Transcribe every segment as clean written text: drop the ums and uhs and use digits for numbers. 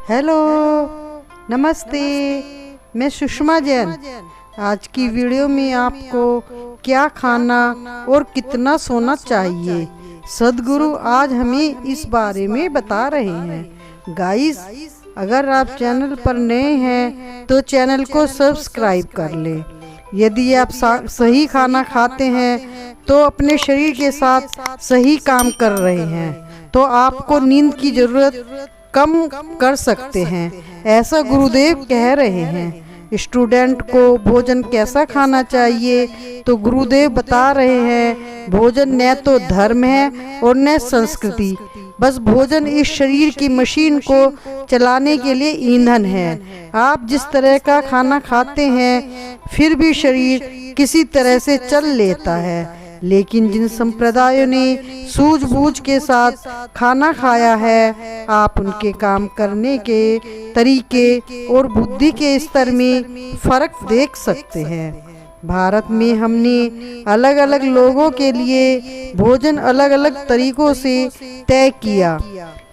Hello, नमस्ते। मैं सुषमा जैन। आज की वीडियो में आपको क्या खाना और कितना सोना चाहिए, सदगुरु आज हमें इस बारे में बता रहे हैं। गाइस, अगर आप चैनल पर नए हैं तो चैनल को सब्सक्राइब कर लें। यदि आप सही खाना खाते हैं तो अपने शरीर के साथ सही काम कर रहे हैं तो आपको नींद की जरूरत कम कर सकते हैं, ऐसा गुरुदेव कह रहे हैं। स्टूडेंट को भोजन कैसा खाना चाहिए तो गुरुदेव बता रहे हैं, भोजन न तो धर्म है और न संस्कृति, बस भोजन इस शरीर की मशीन को चलाने के लिए ईंधन है। आप जिस तरह का खाना खाते हैं फिर भी शरीर किसी तरह से चल लेता है, लेकिन जिन संप्रदायों ने सूझबूझ के साथ खाना खाया है, आप उनके काम करने के तरीके और बुद्धि के स्तर में फर्क देख सकते हैं। भारत में हमने अलग अलग लोगों के लिए भोजन अलग अलग तरीकों से तय किया।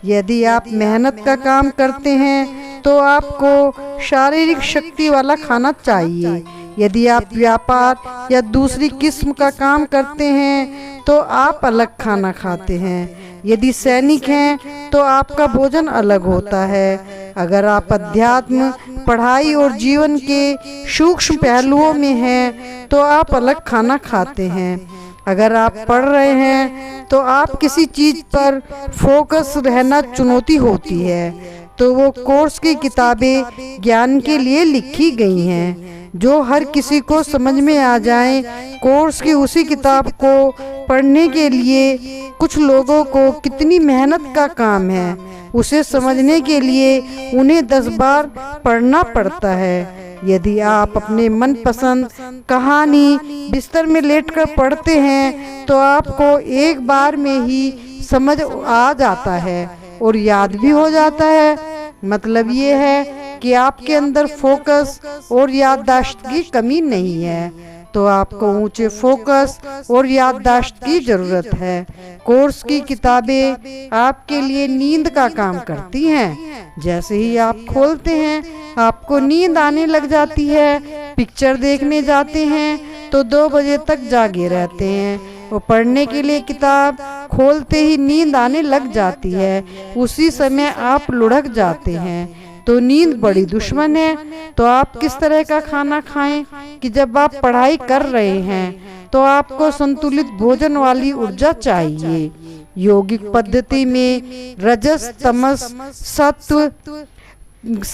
यदि आप मेहनत का काम करते हैं तो आपको शारीरिक शक्ति वाला खाना चाहिए। यदि आप व्यापार या दूसरी किस्म का काम करते हैं तो आप अलग खाना खाते हैं। यदि सैनिक हैं तो आपका भोजन अलग होता है। अगर आप अध्यात्म, पढ़ाई और जीवन के सूक्ष्म पहलुओं में हैं तो आप अलग खाना खाते हैं। अगर आप पढ़ रहे हैं तो आप किसी चीज पर फोकस रहना चुनौती होती है तो वो कोर्स की किताबें ज्ञान के लिए लिखी गई हैं जो हर किसी को समझ में आ जाए। कोर्स की उसी किताब को पढ़ने के लिए कुछ लोगों को कितनी मेहनत का काम है, उसे समझने के लिए उन्हें 10 बार पढ़ना पड़ता है। यदि आप अपने मनपसंद कहानी बिस्तर में लेटकर पढ़ते हैं तो आपको एक बार में ही समझ आ जाता है और याद भी हो जाता है। मतलब ये है कि आपके अंदर फोकस और याददाश्त की कमी नहीं है, तो आपको ऊंचे फोकस और याददाश्त की जरूरत है। कोर्स की किताबें आपके लिए नींद का काम करती हैं। जैसे ही आप खोलते हैं आपको नींद आने लग जाती है। पिक्चर देखने जाते हैं तो 2 बजे तक जागे रहते हैं और पढ़ने के लिए किताब खोलते ही नींद आने लग जाती है। उसी समय आप लुढ़क जाते हैं, तो नींद बड़ी दुश्मन है। तो आप किस तरह का खाना खाएं कि जब आप पढ़ाई कर रहे हैं तो आपको संतुलित भोजन वाली ऊर्जा चाहिए। योगिक पद्धति में रजस, तमस, सत्व,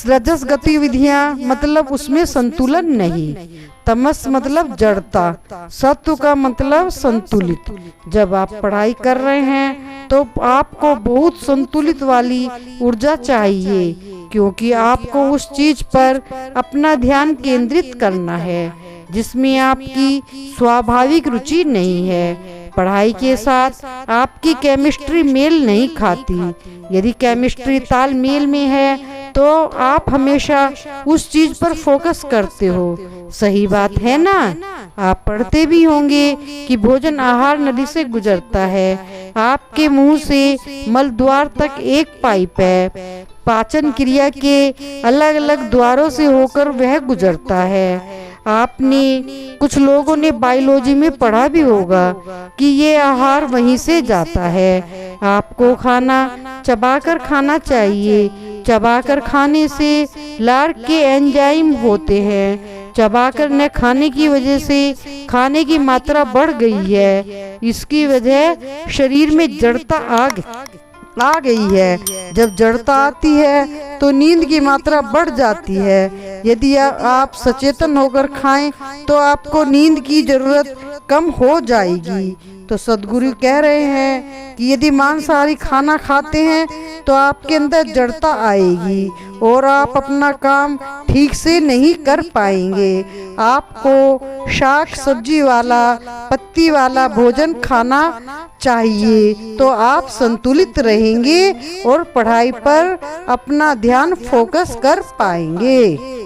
रजस गतिविधियां मतलब उसमें संतुलन नहीं, तमस मतलब जड़ता, सत्व का मतलब संतुलित। जब आप पढ़ाई कर रहे हैं तो आपको बहुत संतुलित वाली ऊर्जा चाहिए, क्योंकि आपको उस चीज पर अपना ध्यान केंद्रित करना है जिसमें आपकी स्वाभाविक रुचि नहीं है। पढ़ाई के साथ आपकी केमिस्ट्री मेल नहीं खाती। यदि केमिस्ट्री तालमेल में है तो आप हमेशा उस चीज पर फोकस करते हो। सही बात है ना? आप पढ़ते भी होंगे कि भोजन आहार नली से गुजरता है। आपके मुंह से मल द्वार तक एक पाइप है। पाचन क्रिया के अलग अलग द्वारों से होकर वह गुजरता है। आपने कुछ लोगों ने बायोलॉजी में पढ़ा भी होगा कि ये आहार वहीं से जाता है। आपको खाना चबाकर खाना चाहिए। चबाकर खाने से लार के एंजाइम होते हैं। चबाकर न खाने की वजह से खाने की मात्रा बढ़ गई है। इसकी वजह शरीर में जड़ता आ गई है। जब जड़ता आती है तो नींद की मात्रा बढ़ जाती है। यदि आप सचेतन होकर खाएं तो आपको नींद की जरूरत कम हो जाएगी। तो सदगुरु कह रहे हैं कि यदि मांसाहारी खाना खाते हैं तो आपके अंदर जड़ता आएगी और आप अपना काम ठीक से नहीं कर पाएंगे। आपको शाक सब्जी वाला, पत्ती वाला भोजन खाना चाहिए तो आप संतुलित रहेंगे और पढ़ाई पर अपना ध्यान फोकस कर पाएंगे।